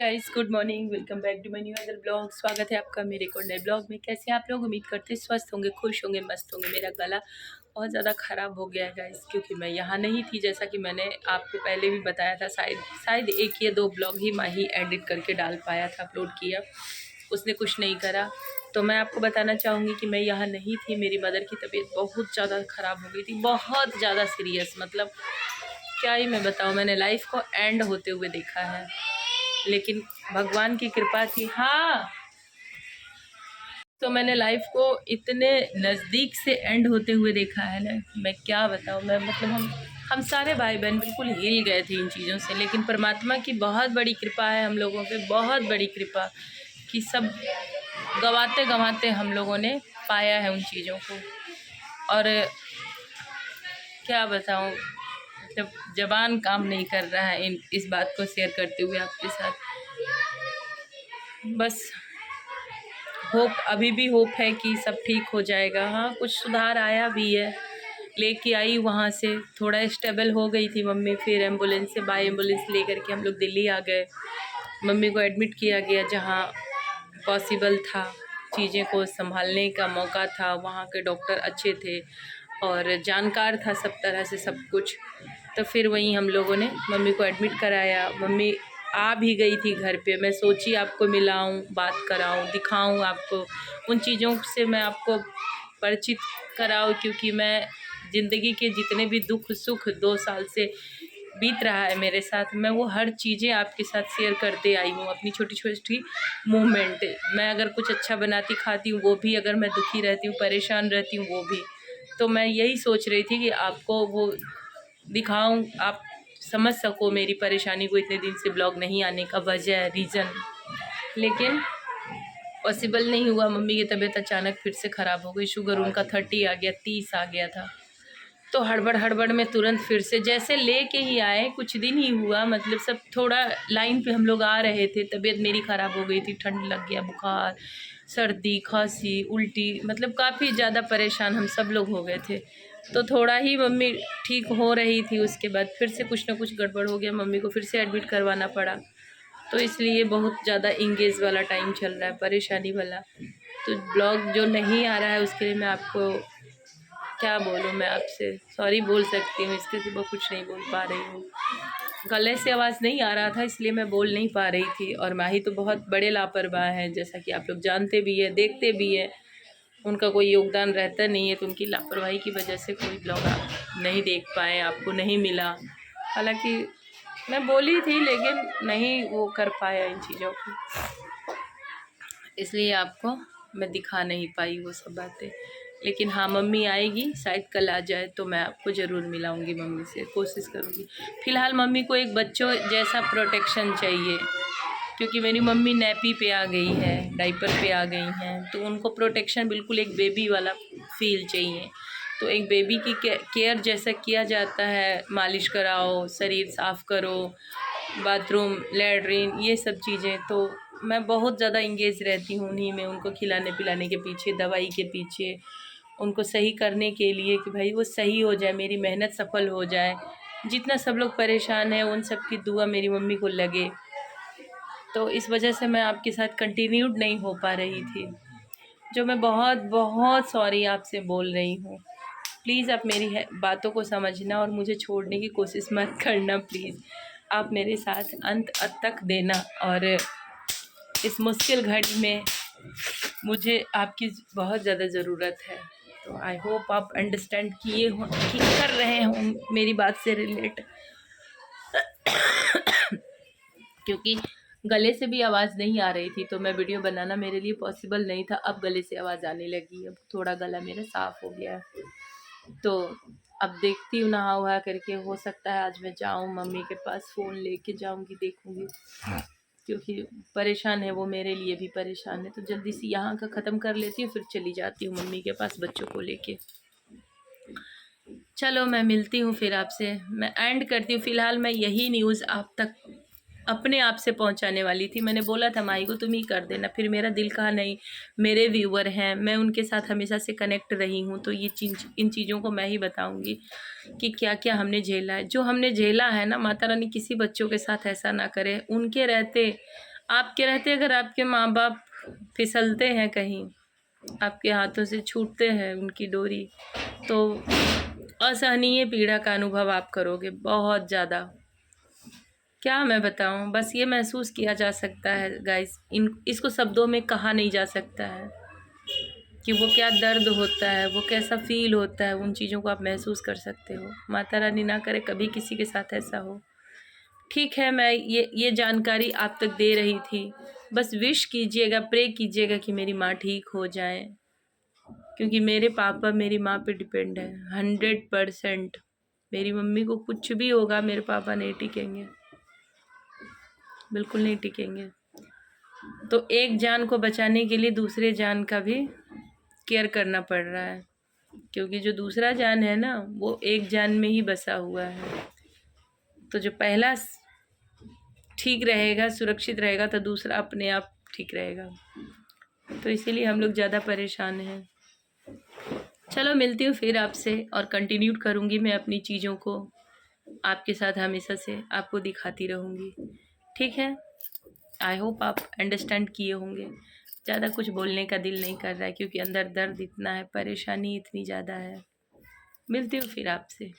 Guys, good morning. Welcome back to my new other blog. स्वागत है आपका मेरे को नए ब्लॉग में। कैसे हैं आप लोग? उम्मीद करते हैं स्वस्थ होंगे, खुश होंगे, मस्त होंगे। मेरा गला बहुत ज़्यादा ख़राब हो गया है गाइस, क्योंकि मैं यहाँ नहीं थी। जैसा कि मैंने आपको पहले भी बताया था, शायद शायद एक या दो ब्लॉग ही माही एडिट करके डाल पाया था, अपलोड किया। उसने कुछ नहीं करा। तो मैं आपको बताना चाहूँगी कि मैं यहाँ नहीं थी। मेरी मदर की तबीयत बहुत ज़्यादा ख़राब हो गई थी, बहुत ज़्यादा सीरियस। मतलब क्या ही मैं बताऊँ, मैंने लाइफ को एंड होते हुए देखा है, लेकिन भगवान की कृपा थी। हाँ, तो मैंने लाइफ को इतने नज़दीक से एंड होते हुए देखा है ना, मैं क्या बताऊँ। मैं मतलब हम सारे भाई बहन बिल्कुल हिल गए थे इन चीज़ों से, लेकिन परमात्मा की बहुत बड़ी कृपा है हम लोगों पे, बहुत बड़ी कृपा, कि सब गवाते गवाते हम लोगों ने पाया है उन चीज़ों को। और क्या बताऊँ, जब ज़बान काम नहीं कर रहा है इस बात को शेयर करते हुए आपके साथ। बस होप, अभी भी होप है कि सब ठीक हो जाएगा। हाँ, कुछ सुधार आया भी है। लेके आई वहाँ से, थोड़ा स्टेबल हो गई थी मम्मी। फिर एम्बुलेंस से, बाय एम्बुलेंस लेकर के हम लोग दिल्ली आ गए। मम्मी को एडमिट किया गया, जहाँ पॉसिबल था, चीज़ें को संभालने का मौका था। वहाँ के डॉक्टर अच्छे थे और जानकार था सब तरह से, सब कुछ। तो फिर वहीं हम लोगों ने मम्मी को एडमिट कराया। मम्मी आ भी गई थी घर पे। मैं सोची आपको मिलाऊं, बात कराऊं, दिखाऊं आपको, उन चीज़ों से मैं आपको परिचित कराऊं, क्योंकि मैं ज़िंदगी के जितने भी दुख सुख 2 साल से बीत रहा है मेरे साथ, मैं वो हर चीज़ें आपके साथ शेयर करते आई हूँ। अपनी छोटी छोटी मूवमेंट, मैं अगर कुछ अच्छा बनाती खाती हूँ वो भी, अगर मैं दुखी रहती हूँ, परेशान रहती हूँ वो भी। तो मैं यही सोच रही थी कि आपको वो दिखाऊं, आप समझ सको मेरी परेशानी को। इतने दिन से ब्लॉग नहीं आने का वजह, रीज़न, लेकिन पॉसिबल नहीं हुआ। मम्मी की तबीयत अचानक फिर से ख़राब हो गई। शुगर उनका 30 आ गया, 30 आ गया था। तो हड़बड़ हड़बड़ में तुरंत फिर से जैसे लेके ही आए, कुछ दिन ही हुआ, मतलब सब थोड़ा लाइन पे हम लोग आ रहे थे, तबीयत मेरी ख़राब हो गई थी। ठंड लग गया, बुखार, सर्दी, खांसी, उल्टी, मतलब काफ़ी ज़्यादा परेशान हम सब लोग हो गए थे। तो थोड़ा ही मम्मी ठीक हो रही थी, उसके बाद फिर से कुछ ना कुछ गड़बड़ हो गया, मम्मी को फिर से एडमिट करवाना पड़ा। तो इसलिए बहुत ज़्यादा इंगेज वाला टाइम चल रहा है, परेशानी वाला। तो ब्लॉग जो नहीं आ रहा है उसके लिए मैं आपको क्या बोलूँ, मैं आपसे सॉरी बोल सकती हूँ, इसके सिवा कुछ नहीं बोल पा रही हूँ। गले से आवाज़ नहीं आ रहा था, इसलिए मैं बोल नहीं पा रही थी। और माही तो बहुत बड़े लापरवाह हैं, जैसा कि आप लोग जानते भी है, देखते भी है। उनका कोई योगदान रहता नहीं है, तो उनकी लापरवाही की वजह से कोई ब्लॉग आप नहीं देख पाए, आपको नहीं मिला। हालांकि मैं बोली थी, लेकिन नहीं वो कर पाया इन चीज़ों को, इसलिए आपको मैं दिखा नहीं पाई वो सब बातें। लेकिन हाँ, मम्मी आएगी, शायद कल आ जाए, तो मैं आपको ज़रूर मिलाऊंगी मम्मी से, कोशिश करूँगी। फ़िलहाल मम्मी को एक बच्चों जैसा प्रोटेक्शन चाहिए, क्योंकि मेरी मम्मी नैपी पे आ गई है, डाइपर पे आ गई हैं, तो उनको प्रोटेक्शन बिल्कुल एक बेबी वाला फील चाहिए। तो एक बेबी की केयर जैसा किया जाता है, मालिश कराओ, शरीर साफ़ करो, बाथरूम, लैट्रिन, ये सब चीज़ें। तो मैं बहुत ज़्यादा इंगेज रहती हूँ उन्हीं में, उनको खिलाने पिलाने के पीछे, दवाई के पीछे, उनको सही करने के लिए, कि भाई वो सही हो जाए, मेरी मेहनत सफल हो जाए। जितना सब लोग परेशान हैं, उन सब की दुआ मेरी मम्मी को लगे। तो इस वजह से मैं आपके साथ कंटिन्यूड नहीं हो पा रही थी, जो मैं बहुत बहुत सॉरी आपसे बोल रही हूँ। प्लीज़ आप मेरी बातों को समझना और मुझे छोड़ने की कोशिश मत करना प्लीज़। आप मेरे साथ अंत तक देना, और इस मुश्किल घड़ी में मुझे आपकी बहुत ज़्यादा ज़रूरत है। तो आई होप आप अंडरस्टैंड किए हो, कि कर रहे हो मेरी बात से रिलेट। क्योंकि गले से भी आवाज़ नहीं आ रही थी, तो मैं वीडियो बनाना मेरे लिए पॉसिबल नहीं था। अब गले से आवाज़ आने लगी है, अब थोड़ा गला मेरा साफ़ हो गया है। तो अब देखती हूँ, नहा वहा करके, हो सकता है आज मैं जाऊँ मम्मी के पास, फ़ोन लेके जाऊँगी, देखूँगी। क्योंकि परेशान है वो, मेरे लिए भी परेशान है। तो जल्दी से यहाँ का ख़त्म कर लेती हूँ, फिर चली जाती हूँ मम्मी के पास बच्चों को लेके। चलो, मैं मिलती हूँ फिर आपसे, मैं एंड करती हूँ। फ़िलहाल मैं यही न्यूज़ आप तक अपने आप से पहुंचाने वाली थी। मैंने बोला था माही को तुम ही कर देना, फिर मेरा दिल कहा नहीं, मेरे व्यूअर हैं, मैं उनके साथ हमेशा से कनेक्ट रही हूँ, तो ये इन चीज़ों को मैं ही बताऊँगी कि क्या क्या हमने झेला है। जो हमने झेला है ना, माता रानी किसी बच्चों के साथ ऐसा ना करे। उनके रहते, आपके रहते अगर आपके माँ बाप फिसलते हैं कहीं, आपके हाथों से छूटते हैं उनकी डोरी, तो असहनीय पीड़ा का अनुभव आप करोगे, बहुत ज़्यादा। क्या मैं बताऊं, बस ये महसूस किया जा सकता है गाइस, इसको शब्दों में कहा नहीं जा सकता है कि वो क्या दर्द होता है, वो कैसा फील होता है। उन चीज़ों को आप महसूस कर सकते हो। माता रानी ना करे कभी किसी के साथ ऐसा हो। ठीक है, मैं ये जानकारी आप तक दे रही थी। बस विश कीजिएगा, प्रे कीजिएगा कि मेरी माँ ठीक हो जाए, क्योंकि मेरे पापा मेरी माँ पे डिपेंड है 100%। मेरी मम्मी को कुछ भी होगा, मेरे पापा नहीं टिकेंगे, बिल्कुल नहीं टिकेंगे। तो एक जान को बचाने के लिए दूसरे जान का भी केयर करना पड़ रहा है, क्योंकि जो दूसरा जान है ना, वो एक जान में ही बसा हुआ है। तो जो पहला ठीक रहेगा, सुरक्षित रहेगा, तो दूसरा अपने आप ठीक रहेगा। तो इसीलिए हम लोग ज़्यादा परेशान हैं। चलो मिलती हूँ फिर आपसे, और कंटिन्यू करूँगी मैं अपनी चीज़ों को आपके साथ, हमेशा से आपको दिखाती रहूँगी। ठीक है, आई होप आप अंडरस्टैंड किए होंगे। ज़्यादा कुछ बोलने का दिल नहीं कर रहा है, क्योंकि अंदर दर्द इतना है, परेशानी इतनी ज़्यादा है। मिलती हूँ फिर आपसे।